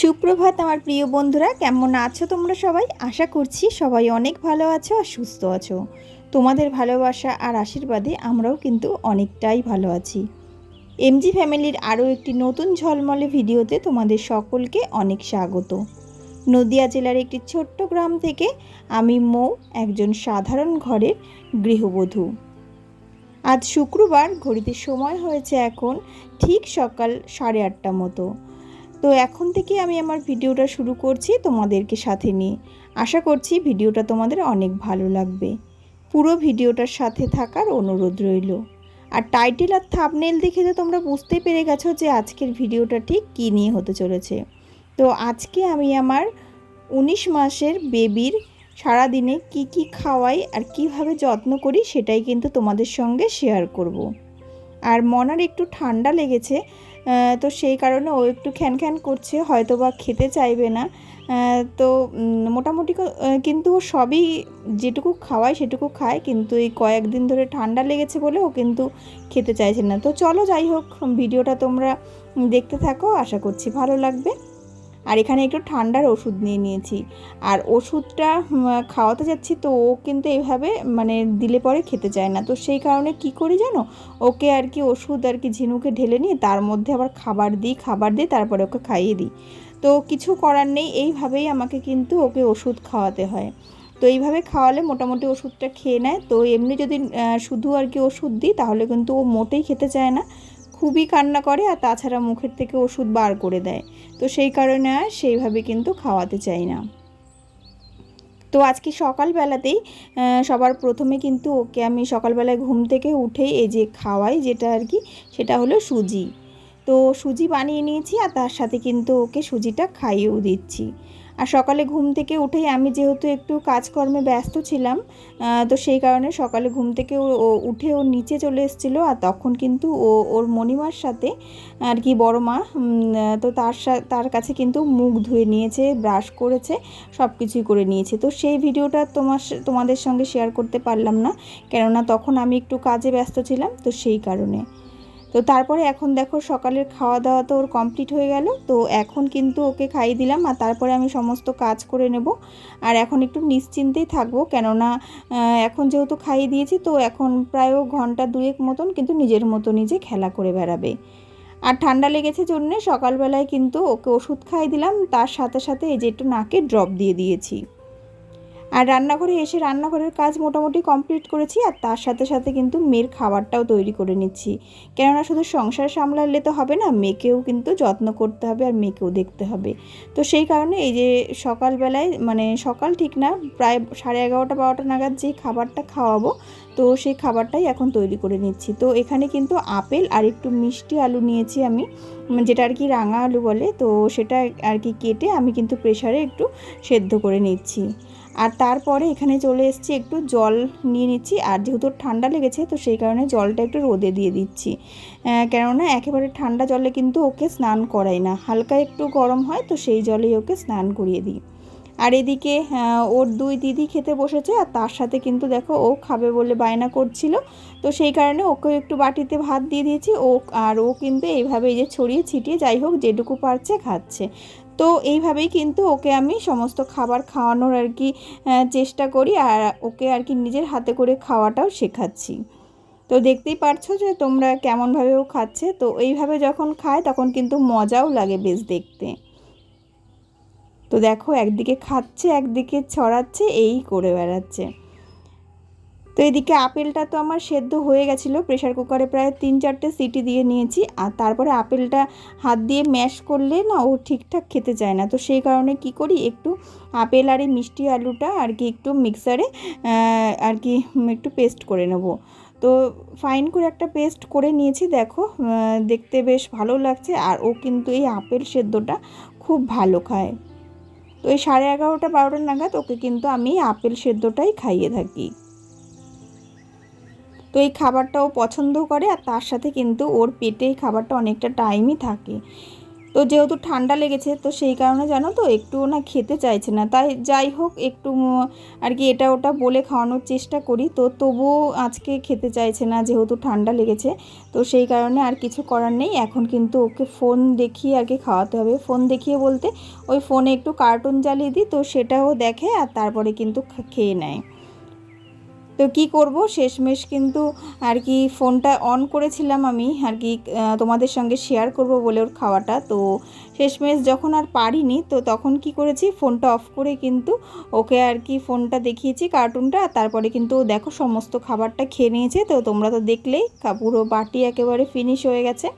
সুপ্রভাত আমার প্রিয় বন্ধুরা, কেমন আছো তোমরা সবাই? আশা করছি সবাই অনেক ভালো আছো আর সুস্থ আছো। তোমাদের ভালোবাসা আর আশীর্বাদে আমরাও কিন্তু অনেকটাই ভালো আছি। এমজি ফ্যামিলির আরও একটি নতুন ঝলমলে ভিডিওতে তোমাদের সকলকে অনেক স্বাগত। নদিয়া জেলার একটি ছোট্ট গ্রাম থেকে আমি মৌ, একজন সাধারণ ঘরের গৃহবধূ। আজ শুক্রবার, ঘড়িতে সময় হয়েছে এখন ঠিক সকাল 8:30 মতো। তো এখন থেকে আমি আমার ভিডিওটা শুরু করছি তোমাদেরকে সাথে নিয়ে। আশা করছি ভিডিওটা তোমাদের অনেক ভালো লাগবে। পুরো ভিডিওটার সাথে থাকার অনুরোধ রইল। আর টাইটেল আর থাম্বনেল দেখে তো তোমরা বুঝতেই পেরে গেছো যে আজকের ভিডিওটা ঠিক কী নিয়ে হতে চলেছে। তো আজকে আমি আমার 19 মাসের বেবির সারাদিনে কি খাওয়াই আর কিভাবে যত্ন করি সেটাই কিন্তু তোমাদের সঙ্গে শেয়ার করব। আর মনার একটু ঠান্ডা লেগেছে, তো সেই কারণে ও একটু খ্যান করছে, হয়তো বা খেতে চাইবে না। তো মোটামুটি কিন্তু ও সবই যেটুকু খাওয়ায় সেটুকু খায়, কিন্তু এই কয়েকদিন ধরে ঠান্ডা লেগেছে বলে ও কিন্তু খেতে চাইছে না। তো চলো, যাই হোক, ভিডিওটা তোমরা দেখতে থাকো, আশা করছি ভালো লাগবে। আর এখানে একটু ঠান্ডার ওষুধ নিয়ে নিয়েছি। আর ওষুধটা খাওয়াতে যাচ্ছি, তো ও কিন্তু এইভাবে মানে দিলে পরে খেতে চায় না। তো সেই কারণে কি করি জানো, ওকে আর কি ওষুধ আর কি ঝিনুকে ঢেলে নিয়ে তার মধ্যে আবার খাবার দিই, তারপরে ওকে খাইয়ে দিই। তো কিছু করার নেই, এইভাবেই আমাকে কিন্তু ওকে ওষুধ খাওয়াতে হয়। তো এইভাবে খাওয়ালে মোটামুটি ওষুধটা খেয়ে নেয়। তো এমনি যদি শুধু আর কি ওষুধ দিই তাহলে কিন্তু ও মোটেই খেতে চায় না, খুবই কান্না করে, আর তাছাড়া মুখের থেকে ওষুধ বার করে দেয়। তো সেই কারণে আর সেইভাবে কিন্তু খাওয়াতে চাই না। তো আজকে সকালবেলাতেই সবার প্রথমে কিন্তু ওকে আমি সকালবেলায় ঘুম থেকে উঠেই এই যে খাওয়াই, যেটা আর কি সেটা হলো সুজি। তো সুজি বানিয়ে নিয়েছি, আর তার সাথে কিন্তু ওকে সুজিটা খাইয়েও দিচ্ছি। আর সকালে ঘুম থেকে উঠেই আমি যেহেতু একটু কাজকর্মে ব্যস্ত ছিলাম, তো সেই কারণে সকালে ঘুম থেকে উঠে ও নিচে চলে এসেছিলো। আর তখন কিন্তু ওর মণিমার সাথে আর কি বড় মা, তো তার কাছে কিন্তু মুখ ধুয়ে নিয়েছে, ব্রাশ করেছে, সব কিছুই করে নিয়েছে। তো সেই ভিডিওটা তোমাদের সঙ্গে শেয়ার করতে পারলাম না, কেননা তখন আমি একটু কাজে ব্যস্ত ছিলাম, তো সেই কারণে। তো তারপরে এখন দেখো সকালের খাওয়া দাওয়া তো ওর কমপ্লিট হয়ে গেল। তো এখন কিন্তু ওকে খাইয়ে দিলাম, আর তারপরে আমি সমস্ত কাজ করে নেব। আর এখন একটু নিশ্চিন্তেই থাকবো, কেননা এখন যেহেতু খাইয়ে দিয়েছি, তো এখন প্রায় ঘন্টা 2 মতন কিন্তু নিজের মতো নিজে খেলা করে বেড়াবে। আর ঠান্ডা লেগেছে জন্যে সকালবেলায় কিন্তু ওকে ওষুধ খাইয়ে দিলাম, তার সাথে সাথে এই যে একটু নাকে ড্রপ দিয়ে দিয়েছি। আর রান্নাঘরে এসে রান্নাঘরের কাজ মোটামুটি কমপ্লিট করেছি, আর তার সাথে সাথে কিন্তু মেয়ের খাবারটাও তৈরি করে নিচ্ছি। কেননা শুধু সংসার সামলালে তো হবে না, মেয়েকেও কিন্তু যত্ন করতে হবে আর মেয়েকেও দেখতে হবে। তো সেই কারণে এই যে সকালবেলায়, মানে সকাল ঠিক না, প্রায় 11:30-12টা নাগাদ যে খাবারটা খাওয়াবো, তো সেই খাবারটাই এখন তৈরি করে নিচ্ছি। তো এখানে কিন্তু আপেল আর একটু মিষ্টি আলু নিয়েছি আমি, যেটা আর কি রাঙা আলু বলে, তো সেটা আর কি কেটে আমি কিন্তু প্রেসারে একটু সেদ্ধ করে নিচ্ছি। আর তারপরে এখানে চলে এসেছি, একটু জল নিয়ে নিচ্ছি। আর যেহেতু ঠান্ডা লেগেছে, তো সেই কারণে জলটা একটু রোদে দিয়ে দিচ্ছি, কেননা একেবারে ঠান্ডা জলে কিন্তু ওকে স্নান করাই না, হালকা একটু গরম হয়, তো সেই জলেই ওকে স্নান করিয়ে দিই। আর এদিকে ওর 2 দিদি খেতে বসেছে, আর তার সাথে কিন্তু দেখো ও খাবে বলে বায়না করছিল, তো সেই কারণে ওকে একটু বাটিতে ভাত দিয়ে দিয়েছি। ও কিন্তু এইভাবে এই যে ছড়িয়ে ছিটিয়ে যাই হোক যেটুকু পারছে খাচ্ছে। তো এইভাবেই কিন্তু ওকে আমি সমস্ত খাবার খাওয়ানোর আর কি চেষ্টা করি, আর ওকে আর কি নিজের হাতে করে খাওয়াটাও শেখাচ্ছি। তো দেখতেই পারছো যে তোমরা কেমনভাবে ও খাচ্ছে। তো এইভাবে যখন খায় তখন কিন্তু মজাও লাগে বেশ দেখতে। তো দেখো একদিকে খাচ্ছে একদিকে ছড়াচ্ছে, এই করে বেড়াচ্ছে। তো এদিকে আপেলটা তো আমার সেদ্ধ হয়ে গেছিলো, প্রেশার কুকারে প্রায় 3-4টে সিটি দিয়ে নিয়েছি। আর তারপরে আপেলটা হাত দিয়ে ম্যাশ করলে না ও ঠিকঠাক খেতে চায় না, তো সেই কারণে কি করি, একটু আপেল আর এই মিষ্টি আলুটা আর কি একটু মিক্সারে আর কি একটু পেস্ট করে নেব। তো ফাইন করে একটা পেস্ট করে নিয়েছি, দেখো দেখতে বেশ ভালো লাগছে। আর ও কিন্তু এই আপেল সেদ্ধটা খুব ভালো খায়। তো এই 11:30-12টা নাগাদ ওকে কিন্তু আমি আপেল সেদ্ধটাই খাইয়ে থাকি। তো এই খাবারটাও পছন্দ করে, আর তার সাথে কিন্তু ওর পেটে এই খাবারটা অনেকটা টাইমই থাকে। তো যেহেতু ঠান্ডা লেগেছে তো সেই কারণে জানো তো একটুও না খেতে চাইছে না। তাই যাই হোক একটু আর কি এটা ওটা বলে খাওয়ানোর চেষ্টা করি, তো তবুও আজকে খেতে চাইছে না যেহেতু ঠান্ডা লেগেছে। তো সেই কারণে আর কিছু করার নেই, এখন কিন্তু ওকে ফোন দেখিয়ে আর কি খাওয়াতে হবে। ফোন দেখিয়ে বলতে ওই ফোনে একটু কার্টুন চালিয়ে দিই, তো সেটাও দেখে আর তারপরে কিন্তু খেয়ে নেয়। তো কি করব, শেষমেশ কিন্তু আর কি ফোনটা অন করেছিলাম আমি আর কি তোমাদের সঙ্গে শেয়ার করব বলে ওর খাওয়াটা। তো শেষমেশ যখন আর পারিনি তো তখন কি করেছি, ফোনটা অফ করে কিন্তু ওকে আর কি ফোনটা দেখিয়েছি কার্টুনটা, আর তারপরে কিন্তু ও দেখো সমস্ত খাবারটা খেয়ে নিয়েছে। তো তোমরা তো দেখলেই পুরো বাটি একেবারে ফিনিশ হয়ে গেছে।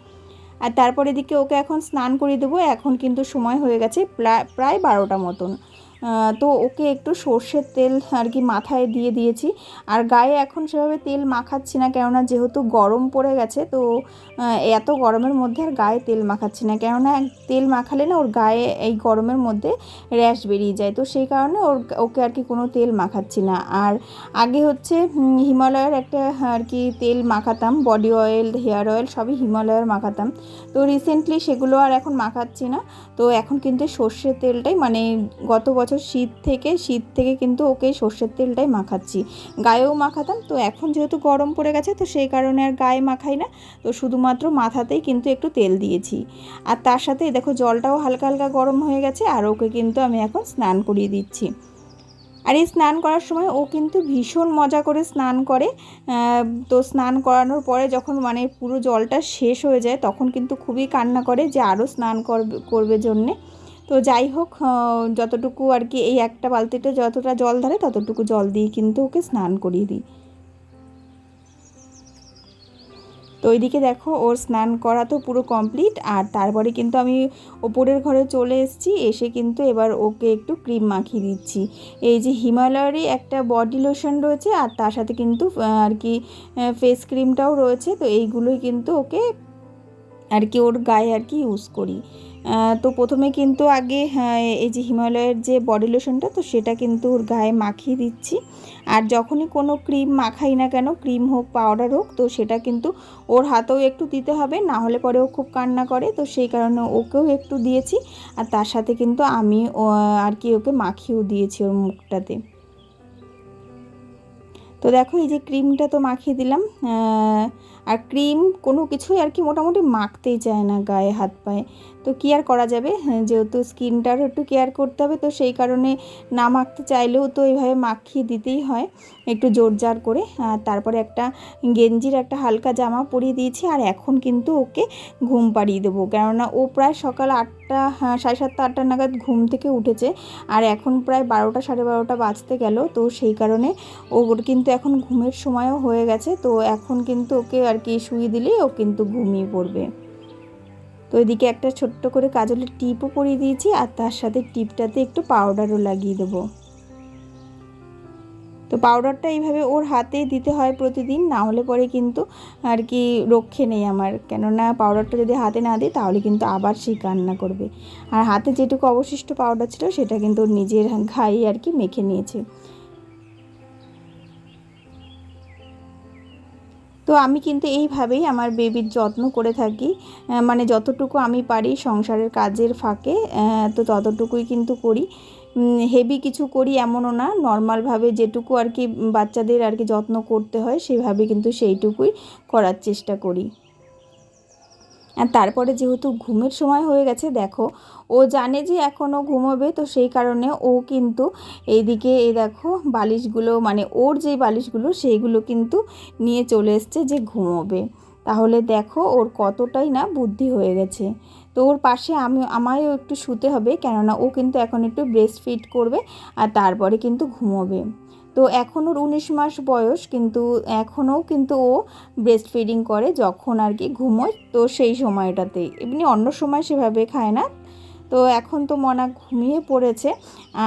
আর তারপর এদিকে ওকে এখন স্নান করিয়ে দেবো। এখন কিন্তু সময় হয়ে গেছে প্রায় 12টা মতন। তো ওকে একটু সর্ষের তেল আর কি মাথায় দিয়ে দিয়েছি। আর গায়ে এখন সেভাবে তেল মাখাচ্ছি না, কেননা যেহেতু গরম পড়ে গেছে, তো এত গরমের মধ্যে আর গায়ে তেল মাখাচ্ছি না, কেননা তেল মাখালে না ওর গায়ে এই গরমের মধ্যে র্যাশ বেরিয়ে যায়। তো সেই কারণে ওকে আর কি কোনো তেল মাখাচ্ছি না। আর আগে হচ্ছে হিমালয়ের একটা আর কি তেল মাখাতাম, বডি অয়েল, হেয়ার অয়েল সবই হিমালয়ের মাখাতাম। তো রিসেন্টলি সেগুলো আর এখন মাখাচ্ছি না। তো এখন কিন্তু সর্ষের তেলটাই, মানে গত বছর শীত থেকে কিন্তু ওকে সর্ষের তেলটাই মাখাচ্ছি। গায়েও মাখাতাম, তো এখন যেহেতু গরম পড়ে গেছে তো সেই কারণে আর গায়ে মাখাই না, তো শুধুমাত্র মাথাতেই কিন্তু একটু তেল দিয়েছি। আর তার সাথে দেখো জলটাও হালকা হালকা গরম হয়ে গেছে, আর ওকে কিন্তু আমি এখন স্নান করিয়ে দিচ্ছি। আর এই স্নান করার সময় ও কিন্তু ভীষণ মজা করে স্নান করে। তো স্নান করানোর পরে যখন মানে পুরো জলটা শেষ হয়ে যায় তখন কিন্তু খুবই কান্না করে যে আরও স্নান করবে জন্যে। তো যাই হোক, যতটুকু আর কি এই একটা বালতিতে যতটা জল ধরে ততটুকু জল দিয়ে কিন্তু ওকে স্নান করিয়ে দিই। তো ওইদিকে দেখো ওর স্নান করা তো পুরো কমপ্লিট। আর তারপরে কিন্তু আমি ওপরের ঘরে চলে এসেছি, এসে কিন্তু এবার ওকে একটু ক্রিম মাখিয়ে দিচ্ছি। এই যে হিমালয়েরই একটা বডি লোশন রয়েছে, আর তার সাথে কিন্তু আর কি ফেস ক্রিমটাও রয়েছে। তো এইগুলোই কিন্তু ওকে আর কি ওর গায়ে আর কি ইউজ করি। তো প্রথমে কিন্তু আগে এই যে হিমালয়ের যে বডি লোশনটা, তো সেটা কিন্তু ওর গায়ে মাখিয়ে দিচ্ছি। আর যখনই কোনো ক্রিম মাখাই না কেন, ক্রিম হোক পাউডার হোক, তো সেটা কিন্তু ওর হাতেও একটু দিতে হবে, না হলে পরে ও খুব কান্না করে। তো সেই কারণে ওকেও একটু দিয়েছি, আর তার সাথে কিন্তু আমি আর কি ওকে মাখিয়েও দিয়েছি ওর মুখটাতে। তো দেখো এই যে ক্রিমটা তো মাখিয়ে দিলাম। আর ক্রিম কোনো কিছুই আর কি মোটামুটি মাখতেই চায় না গায়ে হাত পায়ে। তো কী আর করা যাবে, যেহেতু স্কিনটারও একটু কেয়ার করতে হবে, তো সেই কারণে না মাখতে চাইলেও তো এইভাবে মাখিয়ে দিতেই হয় একটু জোরজার করে। তারপরে একটা গেঞ্জির একটা হালকা জামা পরিয়ে দিয়েছি। আর এখন কিন্তু ওকে ঘুম পাড়িয়ে দেবো, কেননা ও প্রায় সকাল 8টা, 7:30 8টা নাগাদ ঘুম থেকে উঠেছে। আর এখন প্রায় 12টা 12:30 বাজতে গেল। তো সেই কারণে ওর কিন্তু এখন ঘুমের সময়ও হয়ে গেছে। তো এখন কিন্তু ওকে আর কি শুয়ে দিলেই ও কিন্তু ঘুমিয়ে পড়বে। তো এদিকে একটা ছোট্ট করে কাজলের টিপও পরিয়ে দিয়েছি, আর তার সাথে টিপটাতে একটু পাউডারও লাগিয়ে দেবো। তো পাউডারটা এইভাবে ওর হাতে দিতে হয় প্রতিদিন, না হলে পরে কিন্তু আর কি রক্ষে নেই আমার, কেননা পাউডারটা যদি হাতে না দিই তাহলে কিন্তু আবার সেই কান্না করবে। আর হাতে যেটুকু অবশিষ্ট পাউডার ছিল সেটা কিন্তু ওর নিজের গায়ে আর কি মেখে নিয়েছে। তো আমি কিন্তু এইভাবেই আমার বেবির যত্ন করে থাকি, মানে যতটুকু আমি পারি সংসারের কাজের ফাঁকে, তো ততটুকুই কিন্তু করি। হেভি কিছু করি এমনও না, নর্মালভাবে যেটুকু আর কি বাচ্চাদের আর কি যত্ন করতে হয় সেভাবে কিন্তু সেইটুকুই করার চেষ্টা করি। আর তারপরে যেহেতু ঘুমের সময় হয়ে গেছে, দেখো ও জানে যে এখনও ঘুমোবে, তো সেই কারণে ও কিন্তু এইদিকে এই দেখো বালিশগুলো, মানে ওর যে বালিশগুলো সেইগুলো কিন্তু নিয়ে চলে এসছে যে ঘুমোবে। তাহলে দেখো ওর কতটাই না বুদ্ধি হয়ে গেছে। তো ওর পাশে আমায়ও একটু শুতে হবে, কেননা ও কিন্তু এখন একটু ব্রেস্ট ফিড করবে আর তারপরে কিন্তু ঘুমোবে। তো এখন ওর 19 মাস বয়স, কিন্তু এখনও কিন্তু ও ব্রেস্ট ফিডিং করে যখন আর কি ঘুমোয়, তো সেই সময়টাতে, এমনি অন্য সময় সেভাবে খায় না। তো এখন তো মনা ঘুমিয়ে পড়েছে,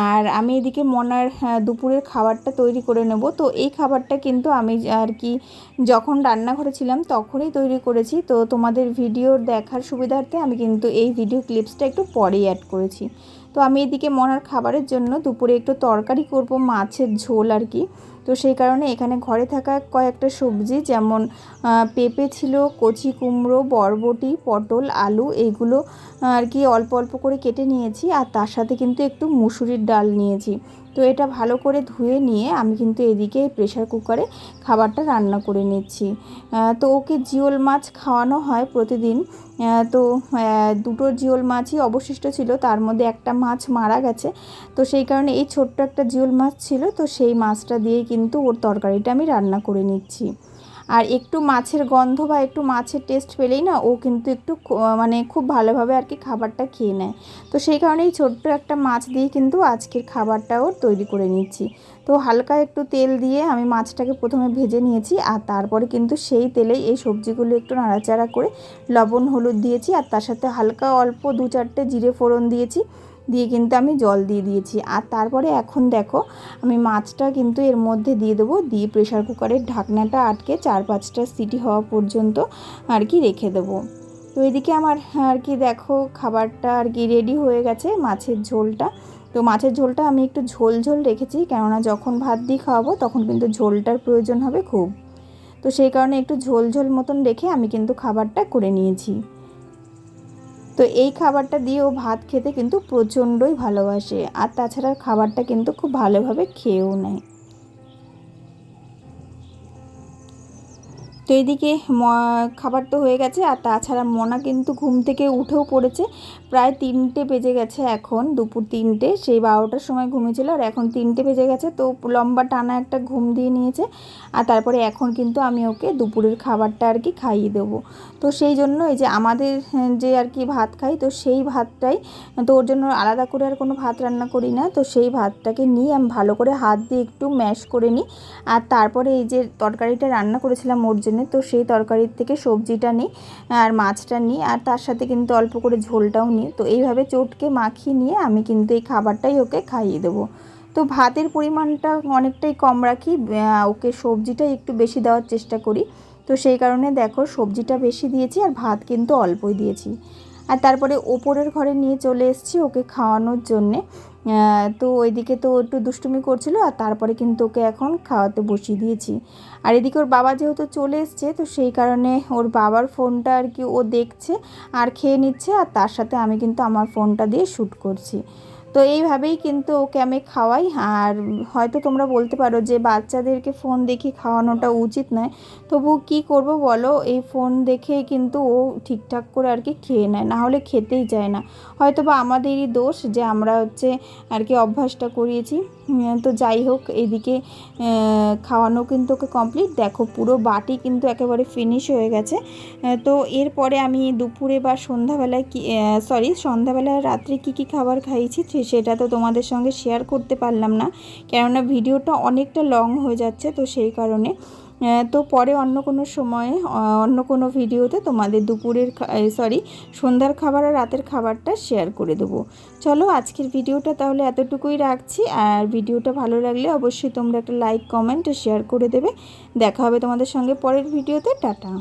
আর আমি এদিকে মনার দুপুরের খাবারটা তৈরি করে নেব। তো এই খাবারটা কিন্তু আমি আর কি যখন রান্নাঘরে ছিলাম তখনই তৈরি করেছি। তো তোমাদের ভিডিও দেখার সুবিধার্থে আমি কিন্তু এই ভিডিও ক্লিপসটা একটু পরেই অ্যাড করেছি। তো আমি এদিকে মনার খাবারের জন্য দুপুরে একটু তরকারি করব, মাছের ঝোল আর কি। তো সেই কারণে এখানে ঘরে থাকা কয়েকটা সবজি, যেমন পেঁপে ছিল, কচি কুমড়ো, বরবটি, পটল, আলু, এইগুলো আর কি অল্প অল্প করে কেটে নিয়েছি। আর তার সাথে কিন্তু একটু মুসুরির ডাল নিয়েছি। তো এটা ভালো করে ধুয়ে নিয়ে আমি কিন্তু এদিকে প্রেশার কুকারে খাবারটা রান্না করে নিচ্ছি। তো ওকে জিওল মাছ খাওয়ানো হয় প্রতিদিন। তো দুটো জিওল মাছই অবশিষ্ট ছিল, তার মধ্যে একটা মাছ মারা গেছে। তো সেই কারণে এই ছোট্ট একটা জিওল মাছ ছিল, তো সেই মাছটা দিয়েই কিন্তু ওর তরকারিটা আমি রান্না করে নিচ্ছি। আর একটু মাছের গন্ধ বা একটু মাছের টেস্ট পেলেই না ও কিন্তু একটু মানে খুব ভালোভাবে আর কি খাবারটা খেয়ে নেয়। তো সেই কারণেই ছোট্ট একটা মাছ দিয়ে কিন্তু আজকের খাবারটা ওর তৈরি করে নিচ্ছি। তো হালকা একটু তেল দিয়ে আমি মাছটাকে প্রথমে ভেজে নিয়েছি, আর তারপরে কিন্তু সেই তেলেই এই সবজিগুলো একটু নাড়াচাড়া করে লবণ হলুদ দিয়েছি, আর তার সাথে হালকা অল্প 2-4টে জিরে ফোড়ন দিয়েছি, দিয়ে কিন্তু আমি জল দিয়ে দিয়েছি। আর তারপরে এখন দেখো আমি মাছটা কিন্তু এর মধ্যে দিয়ে দেবো, দিয়ে প্রেশার কুকারের ঢাকনাটা আটকে 4-5টা সিটি হওয়া পর্যন্ত আর কি রেখে দেবো। তো এদিকে আমার আর কি দেখো খাবারটা আর কি রেডি হয়ে গেছে, মাছের ঝোলটা। তো মাছের ঝোলটা আমি একটু ঝোল ঝোল রেখেছি, কেননা যখন ভাত দিয়ে খাওয়াবো তখন কিন্তু ঝোলটার প্রয়োজন হবে খুব। তো সেই কারণে একটু ঝোল ঝোল মতন রেখে আমি কিন্তু খাবারটা করে নিয়েছি। তো এই খাবারটা দিয়েও ভাত খেতে কিন্তু প্রচণ্ডই ভালোবাসে, আর তাছাড়া খাবারটা কিন্তু খুব ভালোভাবে খেয়েও নেয়। তো এইদিকে খাবার তো হয়ে গেছে, আর তাছাড়া মনা কিন্তু ঘুম থেকে উঠেও পড়েছে। প্রায় 3টে বেজে গেছে, এখন দুপুর 3টে, সেই 12টার সময় ঘুমিয়েছিল আর এখন 3টে বেজে গেছে। তো লম্বা টানা একটা ঘুম দিয়ে নিয়েছে। আর তারপরে এখন কিন্তু আমি ওকে দুপুরের খাবারটা আর কি খাইয়ে দেবো। তো সেই জন্য এই যে আমাদের যে আর কি ভাত খাই, তো সেই ভাতটাই, তো ওর জন্য আলাদা করে আর কোনো ভাত রান্না করি না। তো সেই ভাতটাকে নিয়ে আমি ভালো করে হাত দিয়ে একটু ম্যাশ করে নিই। আর তারপরে এই যে তরকারিটা রান্না করেছিলাম ওর জন্য, তো সেই তরকারির থেকে সবজিটা নিই আর মাছটা নিই, আর তার সাথে কিন্তু অল্প করে ঝোলটাও নিই। তো এইভাবে চটকে মাখিয়ে নিয়ে আমি কিন্তু এই খাবারটাই ওকে খাইয়ে দেবো। তো ভাতের পরিমাণটা অনেকটাই কম রাখি, ওকে সবজিটাই একটু বেশি দেওয়ার চেষ্টা করি। তো সেই কারণে দেখো সবজিটা বেশি দিয়েছি আর ভাত কিন্তু অল্পই দিয়েছি। আর তারপরে ওপরের ঘরে নিয়ে চলে এসেছি ওকে খাওয়ানোর জন্যে। তো ওইদিকে তো একটু দুষ্টুমি করছিল, আর তারপরে কিন্তু ওকে এখন খাওয়াতে বসিয়ে দিয়েছি। আর এদিকে ওর বাবা যেহেতু চলে এসছে, তো সেই কারণে ওর বাবার ফোনটা আর কি ও দেখছে আর খেয়ে নিচ্ছে, আর তার সাথে আমি কিন্তু আমার ফোনটা দিয়ে শ্যুট করছি। তো এইভাবেই কিন্তু ওকে আমি খাওয়াই। আর হয়তো তোমরা বলতে পারো যে বাচ্চাদেরকে ফোন দেখে খাওয়ানোটা উচিত নয়, তবু কি করব বলো, এই ফোন দেখেই কিন্তু ও ঠিকঠাক করে আর কি খেয়ে নেয়, না হলে খেতেই চায় না। হয়তো বা আমাদেরই দোষ যে আমরা হচ্ছে আর কি অভ্যাসটা করিয়েছি। তো যাই হোক, এইদিকে খাওয়ানো কিন্তু ওকে কমপ্লিট, দেখো পুরো বাটি কিন্তু একেবারে ফিনিশ হয়ে গেছে। তো এরপরে আমি দুপুরে বা সন্ধ্যাবেলায় সন্ধ্যাবেলায় রাত্রে কী খাবার খাইয়েছি সেটা তো তোমাদের সঙ্গে শেয়ার করতে পারলাম না, কেননা ভিডিওটা অনেকটা লং হয়ে যাচ্ছে। তো সেই কারণে তো পরে অন্য কোনো সময়ে অন্য কোনো ভিডিওতে তোমাদের সন্ধ্যার খাবার আর রাতের খাবারটা শেয়ার করে দেবো। চলো আজকের ভিডিওটা তাহলে এতটুকুই রাখছি। আর ভিডিওটা ভালো লাগলে অবশ্যই তোমরা একটা লাইক, কমেন্ট, শেয়ার করে দেবে। দেখা হবে তোমাদের সঙ্গে পরের ভিডিওতে। টাটা।